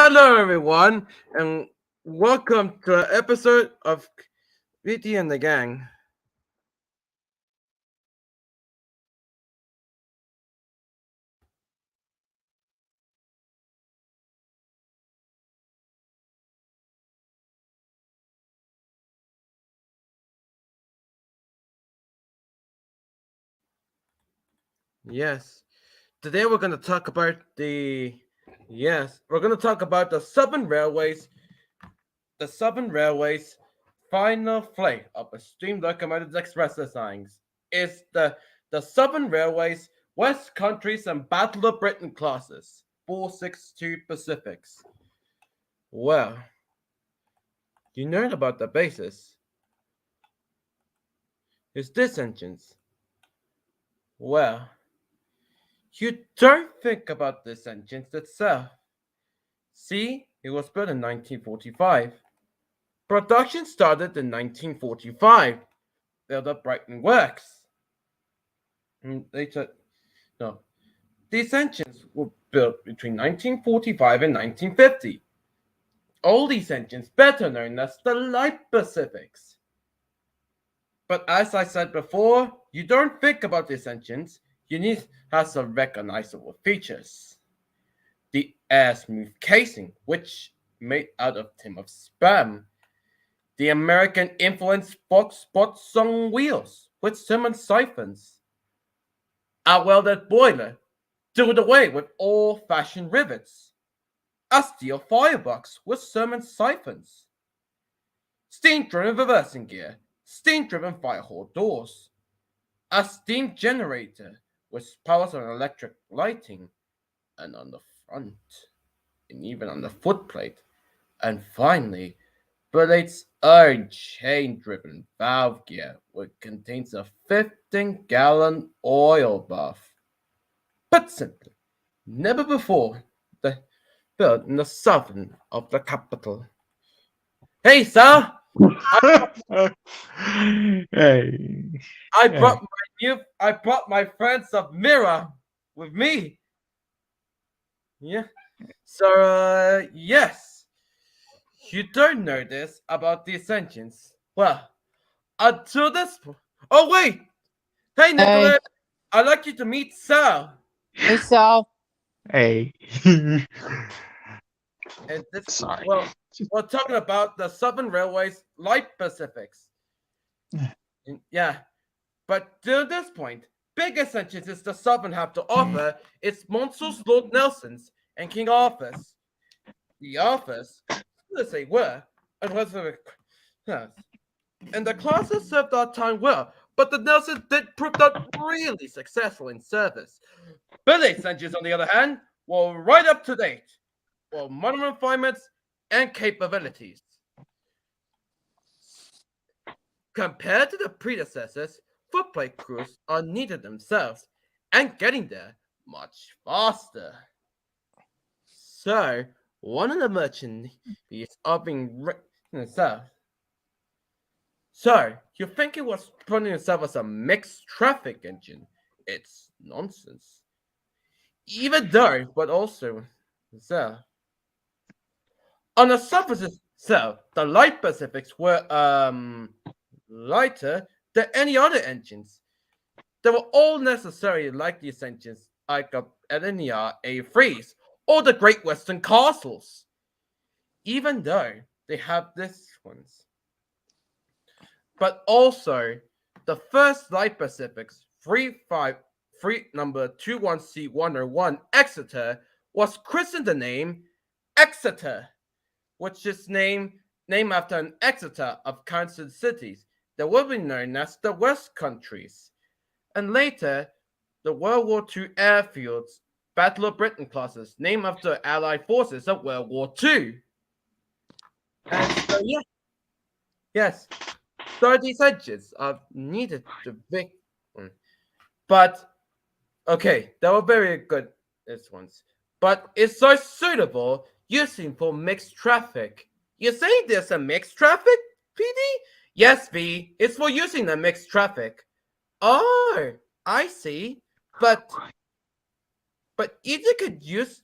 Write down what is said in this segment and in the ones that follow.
Hello, everyone, and welcome to an episode of Petey and the Gang. Yes, today we're going to talk about the Southern Railways final flight of a steam locomotive express designs. Is the Southern Railways West Countries and Battle of Britain classes 462 Pacifics. Well, you learned about the basis. Is this engines? Well, you don't think about this engine itself. See, it was built in 1945. Production started in 1945. Built up Brighton Works. Later, no, these engines were built between 1945 and 1950. All these engines better known as the Light Pacifics. But as I said before, you don't think about these engines, you need have some recognizable features. The air smooth casing, which made out of tin of sperm. The American influenced box spot on wheels with Simmons siphons. A welded boiler, doing away with old fashioned rivets. A steel firebox with Simmons siphons. Steam driven reversing gear, steam driven fire hall doors. A steam generator with powers on electric lighting, and on the front, and even on the footplate. And finally, Blade's own chain-driven valve gear, which contains a 15-gallon oil bath. Put simply, never before the built in the southern of the capital. Hey, sir! Hey, I hey, brought I brought my friends of Mira with me. Yeah. So, yes, you don't know this about these engines. Well, until this. Oh wait, hey Hey, Nicholas, I'd like you to meet Sal. hey, Sal. hey. And this, Sorry. well, we're talking about the Southern Railway's Light Pacifics. Yeah, but to this point, biggest engines the Southern have to offer is monstrous Lord Nelson's and King Arthur's. The Arthurs, as they were, and was yes. And the classes served our time well, but the Nelsons did prove not really successful in service. Billy's engines, on the other hand, were right up to date, with modern refinements and capabilities. Compared to the predecessors, footplate crews are needed themselves and getting there much faster. So, one of the merchant navies are being written itself. So, you think it was putting itself as a mixed traffic engine? It's nonsense. Even though, but also, so. On the surface itself, the light Pacifics were lighter than any other engines. They were all necessarily like these engines like a LNER A3s or the Great Western Castles, even though they have these ones. But also, the first Light Pacifics 353 number 21C101 Exeter was christened the name Exeter, which is named after an Exeter of Kansas cities that would be known as the West Countries. And later, the World War II airfields Battle of Britain classes named after Allied forces of World War II. And so, yes, so these engines are needed to be. But, okay, they were very good, these ones. But it's so suitable using for mixed traffic. You say there's a mixed traffic, PD? Yes, V, it's for using the mixed traffic. Oh, I see. But either could use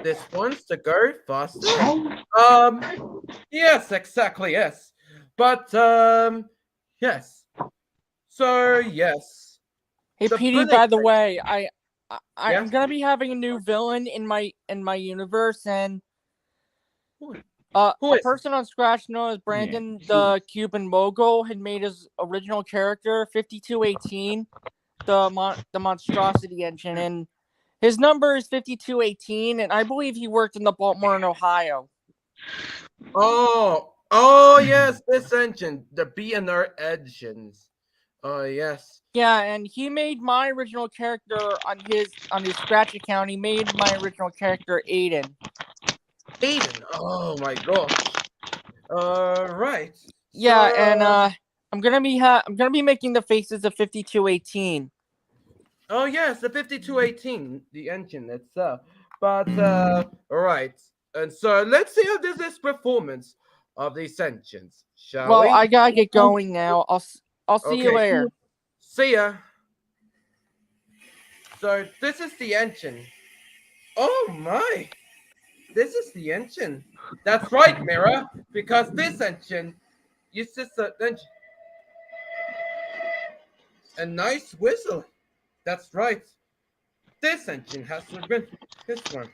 this wants to go faster. Yes, exactly, yes. But yes. So yes. Hey, The Petey, bullet by the train- way, I'm Yes? gonna be having a new villain in my universe, and Who a is it? person on Scratch known as Brandon the Cuban Mogul had made his original character 5218, the monstrosity engine, and his number is 5218, and I believe he worked in the Baltimore and Ohio. Oh yes, this engine, the B&R engines. Oh yes. Yeah, and he made my original character on his Scratch account. He made my original character Aiden. Aiden. Oh my gosh. Right. Yeah, So, and I'm gonna be making the faces of 5218. oh yes, the 5218, the engine itself. But right. And so let's see how this is performance of these engines, shall Well, we? I gotta get going now. I'll see you Okay. later. See ya. So this is the engine. Oh my. This is the engine. That's right, Mira, because this engine uses a nice whistle. That's right. This engine has to been this one.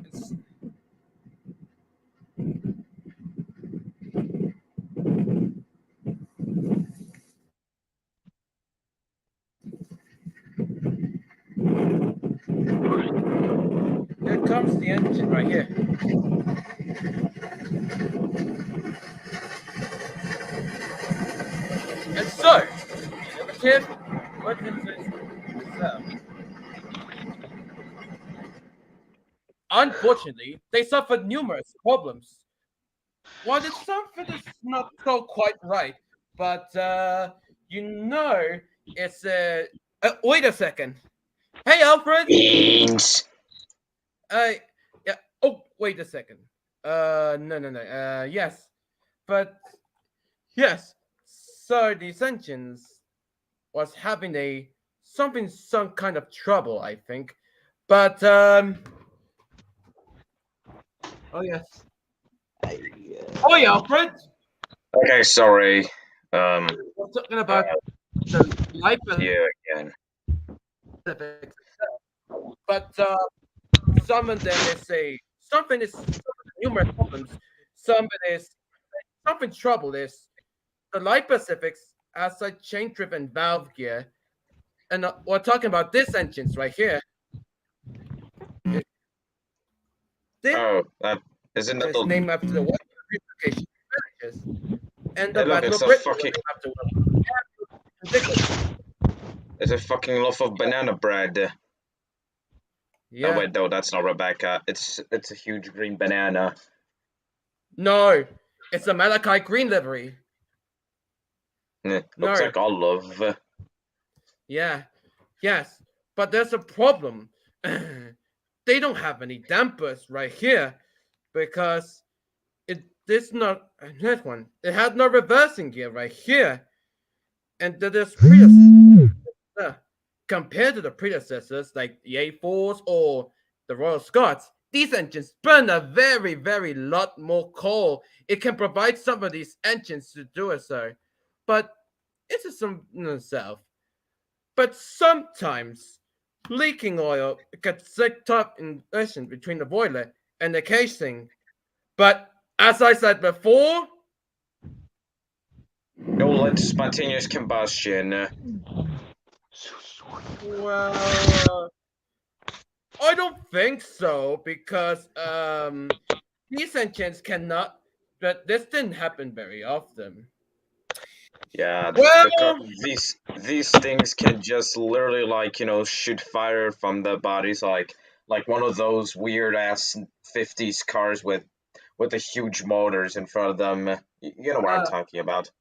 It's, here comes the engine right here. And so, innovative, what is this? Unfortunately, they suffered numerous problems. While it's something that's not so quite right, but it's wait a second. Hey, Alfred. Beans. Yeah. Oh, wait a second. No. Yes, but yes. So the Ascensions was having some kind of trouble, I think. But oh yes. Oh yeah, Alfred. Okay, sorry. We're talking about the life You again. specifics, but some of them is numerous problems. Some is something trouble is the light Pacifics has a chain driven valve gear, and we're talking about this engines right here. This Oh, is it is not? named after the weather replication managers, and the Hey, look, Battle it's of a Britain fucking. was named after It's a fucking loaf of banana bread. Oh yeah. wait, no, that's not Rebecca. It's a huge green banana. No, it's a Malachi green livery. Looks No. like olive. Yeah. Yes. But there's a problem. They don't have any dampers right here because this not this one. It had no reversing gear right here. And this compared to the predecessors like the A4s or the Royal Scots, these engines burn a very, very lot more coal. It can provide some of these engines to do it so. But it's a some itself. But sometimes leaking oil gets sucked up in relation between the boiler and the casing. But as I said before, No, let spontaneous combustion. well, I don't think so because these engines cannot. But this didn't happen very often. Yeah, Well, these things can just literally shoot fire from their bodies like one of those weird ass 50s cars with the huge motors in front of them. You know what I'm talking about.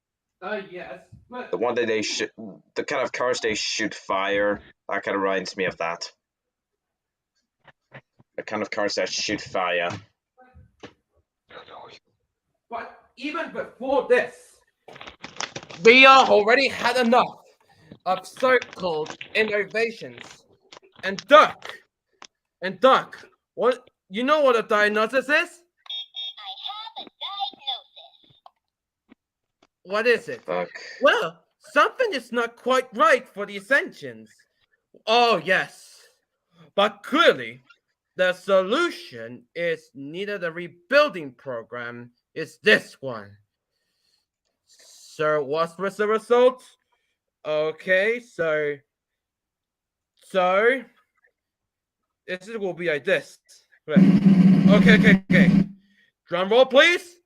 Yes, but The one that they shoot, the kind of cars they shoot fire. That kind of reminds me of that. The kind of cars that shoot fire. even before this, we already had enough of so-called innovations. And Duck, what you know what a diagnosis is? What is it? Fuck. Well, something is not quite right for the Ascensions. Oh yes, but clearly, the solution is neither the rebuilding program is this one. So what was the result? Okay, so this will be like this. Right. Okay. Drum roll, please.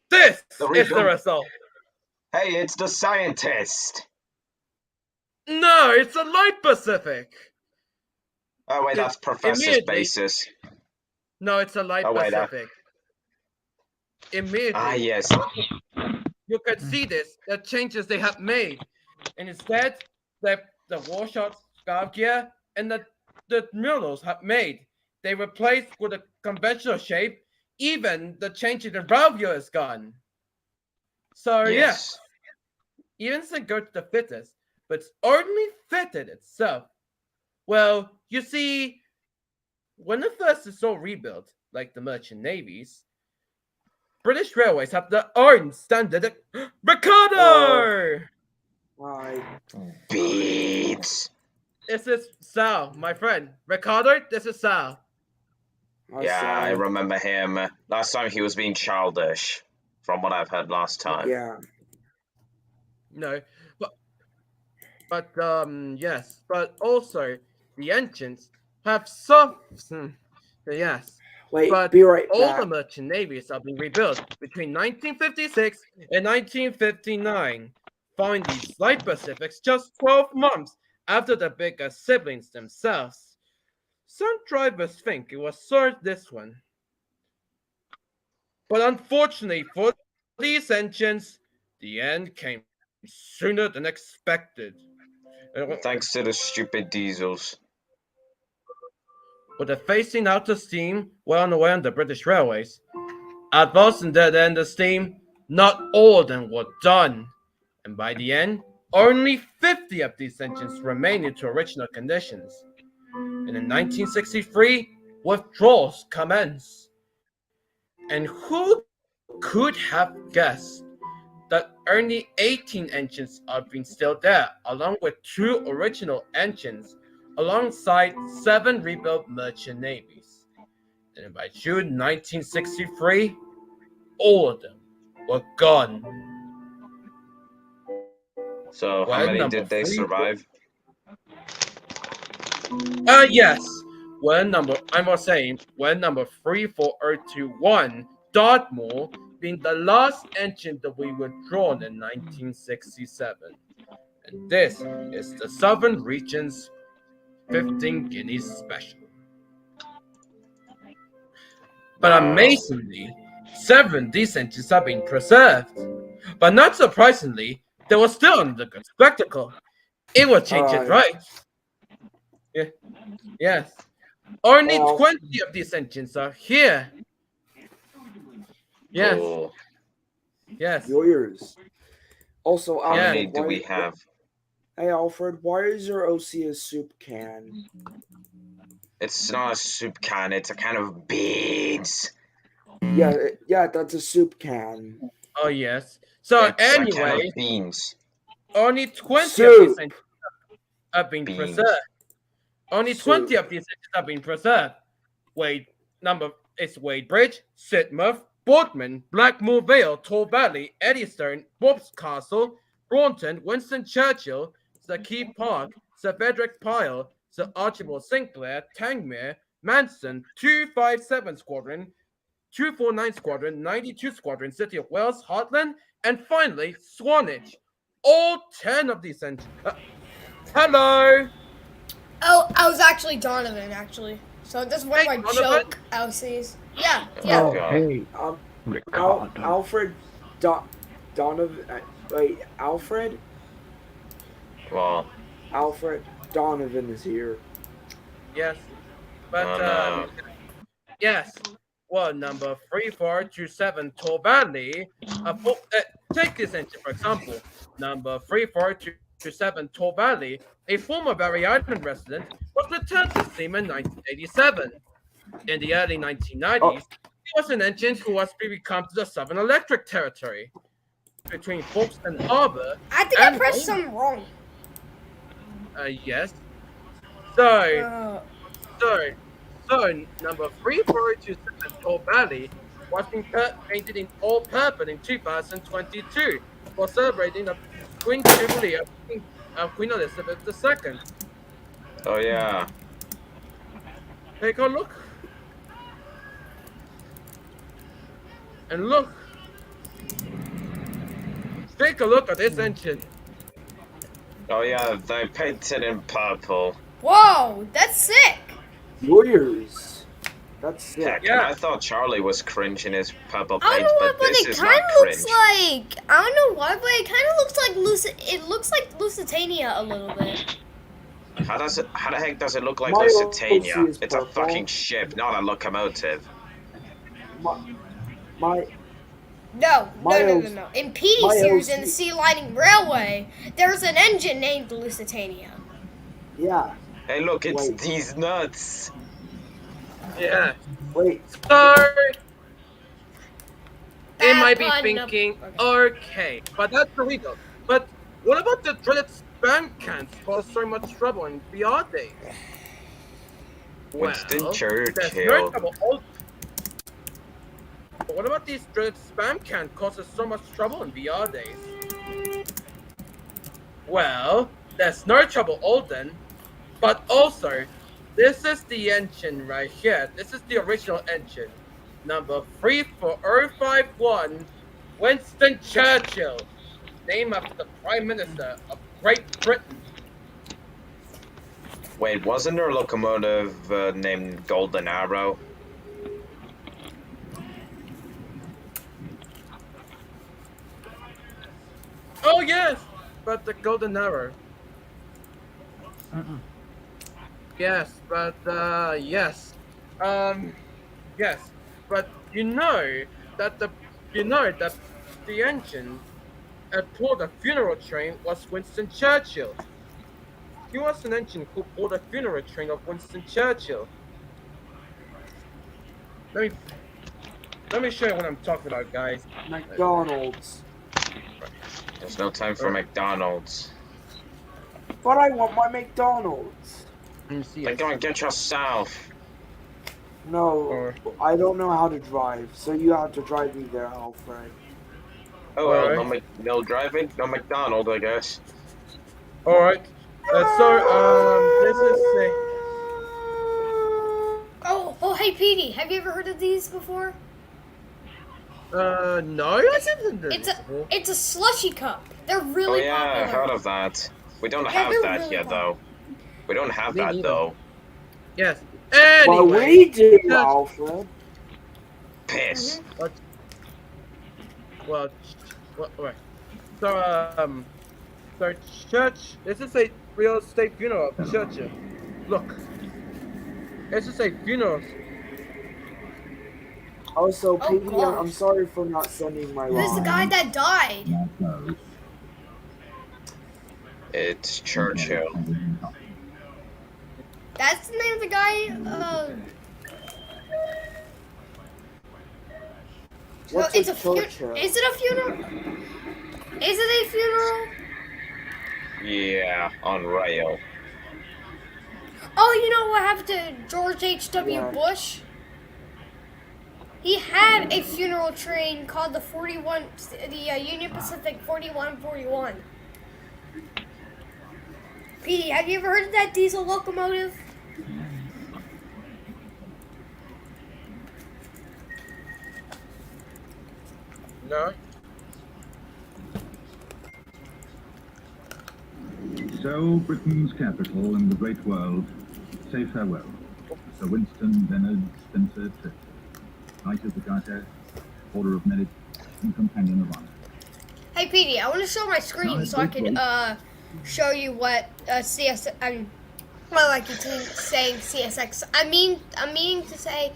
This is the result. Hey, it's the scientist. No, it's a Light Pacific. Oh wait, that's Professor's Immediately. basis. No, it's a Light Oh wait, Pacific. Immediately, yes. you could see this, the changes they have made. And instead, the warshots, scarf gear, and the murals have made. They replaced with a conventional shape. Even the change in the valve gear is gone. So Yes. even if it go to the fittest, but it's only fitted itself. Well, you see, when the first is all rebuilt, like the merchant navies, British Railways have their own standard. Ricardo! Beats. This is Sal, my friend. Ricardo, this is Sal. Yeah, I remember him. Last time he was being childish, from what I've heard last time. Yeah. No, but yes, but also the engines have yes. Wait, But be right all back. the merchant navies have been rebuilt between 1956 and 1959, following these Light Pacifics just 12 months after the bigger siblings themselves. Some drivers think it was served this one. But unfortunately for these engines, the end came sooner than expected. Thanks to the stupid diesels. With the phasing out of steam well on the way on the British Railways, at both and dead end of steam, not all of them were done. And by the end, only 50 of these engines remained into original conditions. And in 1963, withdrawals commenced. And who could have guessed that only 18 engines have been still there, along with 2 original engines, alongside 7 rebuilt merchant navies. And by June 1963, all of them were gone. So how many did they survive? Yes. When number 34021 Dartmoor being the last engine that we withdrawn in 1967. And this is the Southern Region's 15 Guineas Special. But amazingly, 7 of these engines have been preserved. But not surprisingly, they were still under good spectacle. It will change it right. Yeah. Yes. Only 20 of these engines are here. Yes. Cool. Yes. Yours. Also, How Alfred, many do we have? Hey, Alfred, why is your OC a soup can? It's not a soup can, it's a can of beans. Yeah, that's a soup can. Oh, yes. So, It's a can anyway, of beans. only 20 Soup. of these engines have been Beans. preserved. Only Soup. 20 of these engines have been preserved. Wade Bridge, Sidmouth, Boardman, Blackmoor Vale, Tor Valley, Eddystone, Bob's Castle, Braunton, Winston Churchill, Sir Keith Park, Sir Frederick Pyle, Sir Archibald Sinclair, Tangmere, Manson, 257 Squadron, 249 Squadron, 92 Squadron, City of Wales, Heartland, and finally Swanage, all 10 of these engines. Hello. Oh, I was actually Donovan, actually. So this was Hey, my Donovan. joke, LCs. Yeah, Oh, yeah. Oh, God. hey, Al- Ricardo. Alfred Donovan. Wait, Alfred Well, Donovan is here. Yes. But, oh no. yes. Well, number 3427 Torvalli. Take this engine, for example. Number 3427 Torvalli, a former Barry Island resident, was returned to steam in 1987. In the early 1990s, he was an engine who was to become to the Southern Electric territory between Folkestone Harbor I think I and pressed Rome. something wrong. Yes. So, Uh, so number 3427 Toll Valley was painted in all purple in 2022 for celebrating the Queen Jubilee of Queen Elizabeth II. Oh yeah. Take a look. And look. Take a look at this engine. Oh yeah, they painted in purple. whoa, that's sick. Warriors. That's sick. Heck, Yeah. and I thought Charlie was cringe in his purple I paint, don't know but what this it is kind not of looks cringe. like. I don't know why, but it kind of looks like it looks like Lusitania a little bit. How the heck does it look like My Lusitania? OC is It's a purple. fucking ship, not a locomotive. My No. My In Petey my series OC in the Sea Lining Railway, there's an engine named Lusitania. yeah. Hey look, it's Wait. these nuts. Yeah. Wait. So they Bad might be pun, thinking, okay. okay, but that's illegal. But what about the dreaded spam cans cause so much trouble in VR days? Winston Well, there's Churchill. no trouble. But what about these dreaded spam can causes so much trouble in VR days? Well, there's no trouble Olden, but also, this is the engine right here. This is the original engine. Number 34051, Winston Churchill, named after the Prime Minister of Great Britain. Wait, wasn't there a locomotive named Golden Arrow? Oh yes, but the Golden Arrow. Yes, but yes, yes, but you know that the engine pulled the funeral train was Winston Churchill. He was an engine who pulled the funeral train of Winston Churchill. Let me show you what I'm talking about, guys. McDonald's. There's no time for McDonald's. But I want my McDonald's. Let me see. Then go and get yourself. No, Or- I don't know how to drive, so you have to drive me there, Alfred. Oh well, Alright. no driving, no McDonald, I guess. All right. This is Oh, hey, Petey, have you ever heard of these before? no, I didn't do It's this a before. it's a slushy cup. They're Oh really yeah, I popular. heard of that. We don't Yeah, have they're that really yet popular. though. We don't have Me that neither. though. Yes. Well, Anyway, we do, Church- Alfred. Piss. well, right. So church. This is a real estate funeral of Churchill. Look, this is a funeral. Also, Oh, Petey, I'm gosh. sorry for not sending my Who's the line. guy that died? It's Churchill. That's the name of the guy. What's it's a a funeral. Churchill? Is it a funeral? Is it a funeral? Yeah, on rail. Oh, you know what happened to George H.W. Yeah. Bush? He had a funeral train called the Union Pacific 4141. Petey, have you ever heard of that diesel locomotive? No. So, Britain's capital and the great world say farewell. Sir Winston Leonard Spencer Churchill, Knight of the Garter, Order of Merit, and Companion of Honor. Hey, Petey, I want to show my screen so I can show you what CS. Well, I keep saying CSX. I'm meaning to say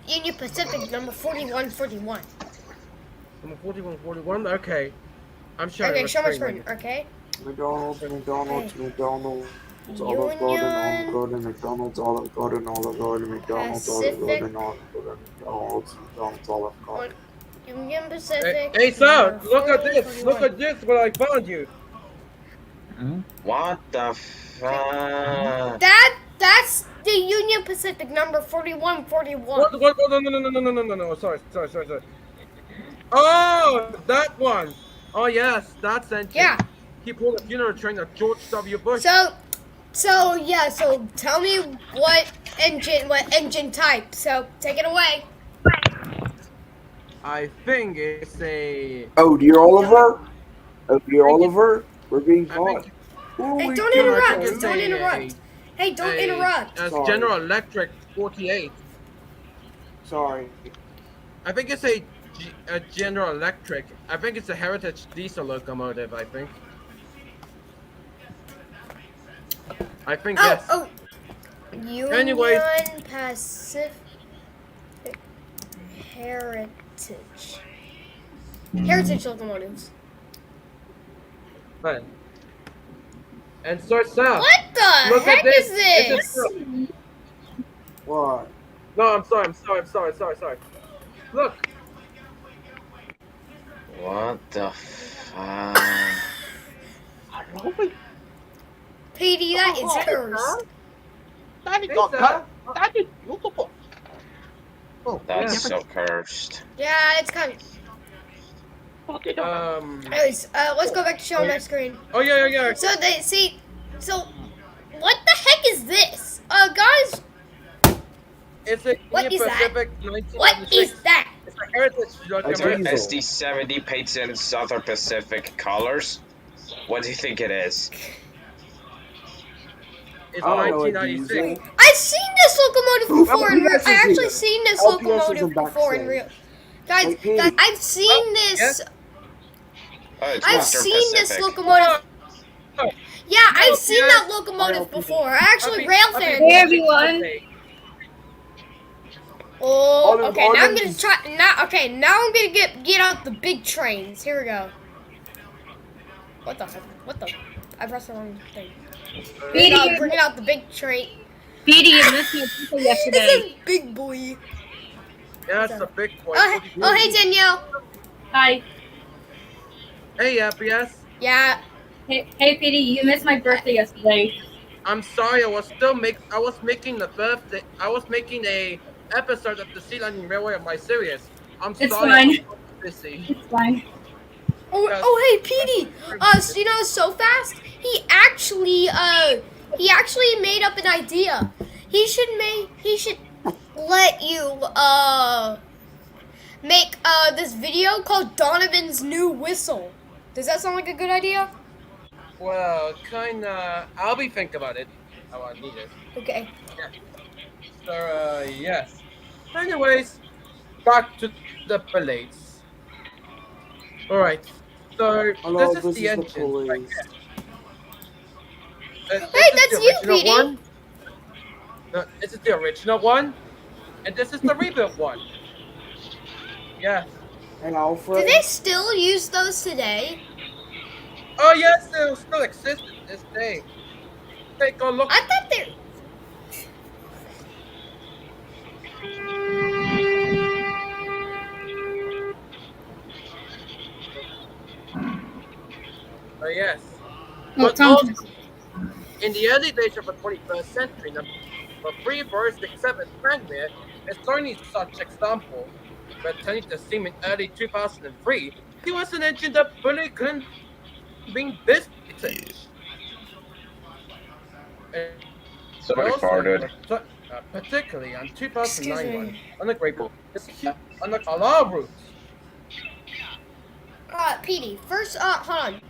Union Pacific number 4141. Number 4141. Okay, I'm showing. Okay, show my screen. Okay. McDonald's, McDonald's, Okay. McDonald's, Olive Garden, Olive Garden, McDonald's, Olive Garden, Olive Garden, McDonald's, Olive Garden, Olive Garden, McDonald's, McDonald's, Olive Garden. Union Pacific. Hey, sir, number look at this. 4041. Look at this. What I found you. What the fuck? That's the Union Pacific number 4141. What? No. Sorry. Oh, that one. Oh yes, that's engine. Yeah. He pulled a funeral train at George W. Bush. So tell me what engine type. So take it away. I think it's a. Oh, dear Oliver. Oh, dear Oliver. We're being I caught. think Hey, don't I interrupt. think Don't it's interrupt. Hey, don't interrupt. It's Sorry. General Electric 48. Sorry. I think it's a General Electric. I think it's a Heritage diesel locomotive. I think yes. Oh. Union Anyways. Pacific Heritage. Heritage locomotives. Fine. And starts out. What the Look heck at this. is this? What? No, I'm sorry. Look. What the fuck? Petey, that is cursed. Hey, sir. That's so cursed. Yeah, it's kind of. Anyways, let's go back to showing my screen. Oh yeah. So what the heck is this? Guys, It's a What Union is that? Pacific what 1996. is that? It's a Heritage locomotive. diesel. SD70 painted in Southern Pacific colors. What do you think it is? It's I don't know what 1996. diesel. I've seen this locomotive before in real. LPS is I actually here. seen this LPS is locomotive in before in backstage. real. Guys, Hey, Petey. guys, I've seen this. yes? Oh, it's I've Western seen this Pacific. locomotive. Oh. Yeah, I've seen yes. that locomotive before. I actually rail fan. Hey, everyone. Oh, Olive okay. Now I'm Garden. gonna try. Now, okay. Now I'm gonna get out the big trains. Here we go. What the heck? What the? I pressed the wrong thing. Bring out the big train. Petey, you missed my birthday This yesterday. is big boy. Yeah, that's a big point. Oh, hey Danielle. Hi. Hey, FPS. Yeah. Hey, Petey, you missed my birthday yesterday. I'm sorry. I was making a episode of the Sea Landing Railway of my series. I'm It's sorry. fine. I was busy. It's fine. Oh, hey Petey. So you know, so fast. He actually made up an idea. He should let you make this video called Donovan's New Whistle. Does that sound like a good idea? Well, kinda. I'll be thinking about it. Oh, I need it. Okay. So, yes. Anyways, back to the plates. Alright. So, Hello, this is the engine. Right police. here. Hey, This is that's the you, original Petey. one. No, this is the original one. And this is the rebuilt one. Yes. And Do Alfred. they still use those today? Oh, yes, they still exist to this day. Take a look. I thought they. Oh, yes. Oh, But Tom. also, in the early days of the 21st century, the 3 first exhibit Tranmere is only such example. Returning to steam in early 2003, he was an engine that fully couldn't be business. Somebody farted. Particularly on Excuse 2009 one, me. on the Great Wall, on the Kala route. Petey, first, hold on.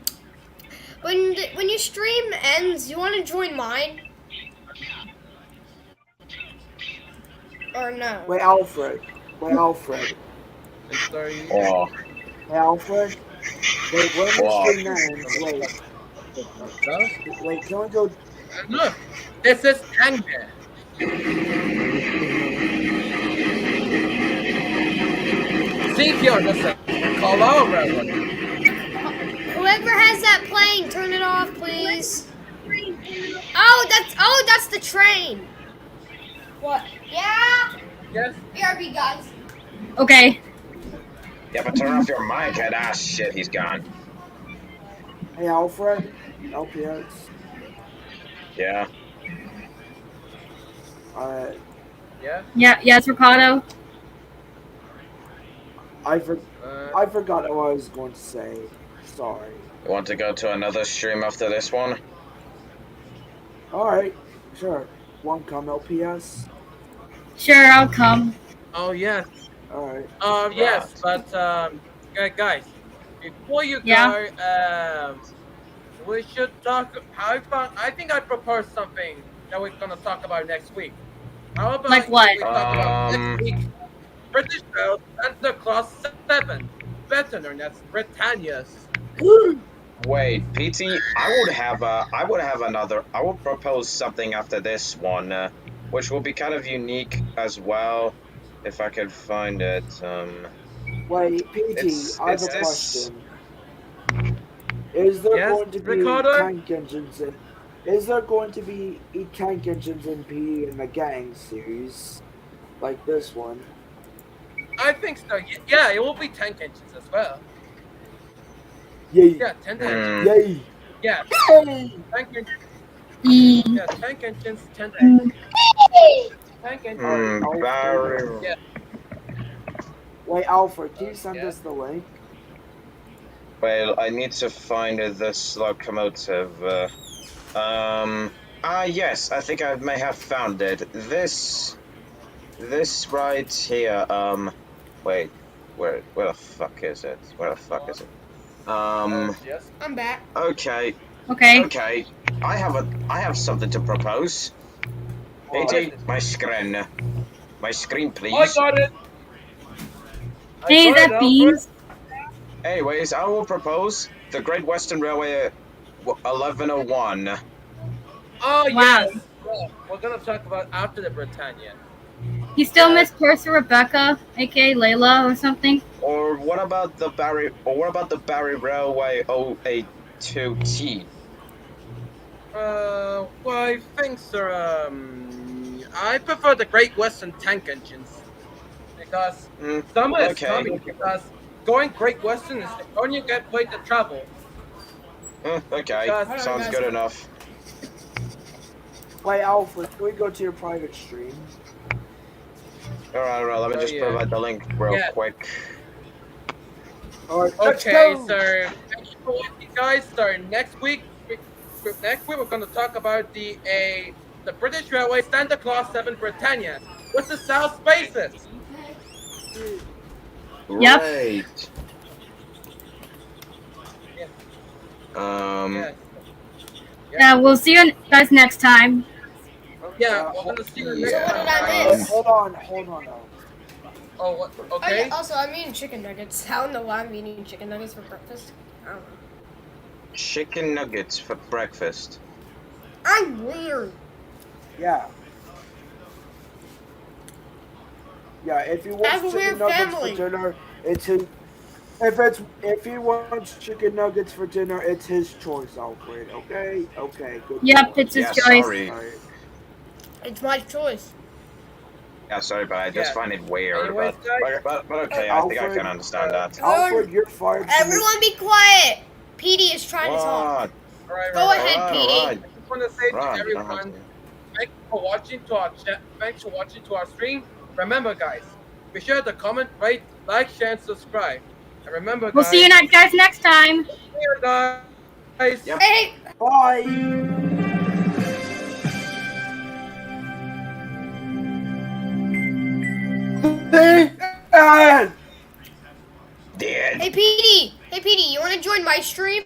when your stream ends, you want to join mine or no? Wait, Alfred. Wait, Alfred. I'm sorry. Oh, Hey, Alfred. Wait, when the What? stream ends, wait, can we go? Look, this is anger. See if you're listening. Call our railroad. Whoever has that playing, turn it off, please. Oh, that's the train. What? Yeah. Yes. BRB guys. Okay. yeah, but turn off your mic, head. Ah, shit, he's gone. Hey, Alfred. LPX. Yeah. Yeah. Yeah. Yes, Ricardo. I forgot what I was going to say. Sorry. You want to go to another stream after this one? Alright, sure. One come LPS. Sure, I'll come. Oh yes. Alright. Yes, but guys, before you Yeah. go, we should talk. I think I proposed something that we're gonna talk about next week. How about Like what? we talk about next week? British Rail Santa Claus 7, better known as Britannia's. Wait, Petey, I would propose something after this one, which will be kind of unique as well, if I could find it. Wait, PT, It's- I have it's a this- question. Is there Yes, going to be Ricardo? tank engines in? Is there going to be tank engines in PE in the gang series, like this one? I think so. Yeah, it will be tank engines as well. Yay! Yeah, tank engines. Yay! Yeah, Yay! tank engines. E. Yeah, tank engines. Tank engines. Tank engines. Barry. Yeah. Wait, Alfred, can you send Yeah. us the link? Well, I need to find this locomotive. Yes, I think I may have found it. This right here. Wait, where the fuck is it? Where the fuck is it? Yes. I'm back. Okay, Okay. okay. I have something to propose. Petey, my screen, please. I got it. Hey, is got it, that beans? Anyways, I will propose the Great Western Railway 1101. Oh Wow. yes. Yeah, we're gonna talk about after the Britannia. You still miss Percy Rebecca, aka Layla or something? Or what about the Barry Railway 082T? Well, I think, sir. I prefer the Great Western tank engines because summer is okay. coming. Because going Great Western is the only good way to travel. Okay, Because- sounds good enough. Wait, Alfred, can we go to your private stream? Alright, let me just yeah. provide the link real Yeah. quick. Alright, let's Okay, go! so thank you for watching, guys. So next week we're going to talk about the British Railway Santa Claus 7 Britannia with the South Spaces. Yep. Great. Yeah. Um, Yeah. We'll see you guys next time. Yeah, we're gonna see you next Yeah. time. What did I guys. miss? Hold on, Alfred. Oh, what? Oh, Okay. yeah, also, I'm eating chicken nuggets. I don't know why I'm eating chicken nuggets for breakfast. I don't know. chicken nuggets for breakfast. I'm weird. Yeah. Yeah, if you I want have a chicken weird nuggets family. for dinner, it's his. If he wants chicken nuggets for dinner, it's his choice, Alfred. Okay, okay, good. Yep, boy. it's his Yeah, choice. sorry. Alright. It's my choice. Yeah, sorry, but I just Yeah. find it weird. Anyways, But okay, I think I Alfred, can understand that. Alfred, you're fired. from Everyone be quiet. Petey is trying to talk. What? All right, Go right, ahead, right. Petey. I just want to say Right, to you don't have everyone, to. thanks for watching to our chat. Thanks for watching to our stream. Remember, guys, be sure to comment, rate, like, share, and subscribe. And remember, We'll guys, see you guys next time. see you guys. Yep. Hey, Bye. Dead. hey, Petey. Hey, Petey, you want to join my stream?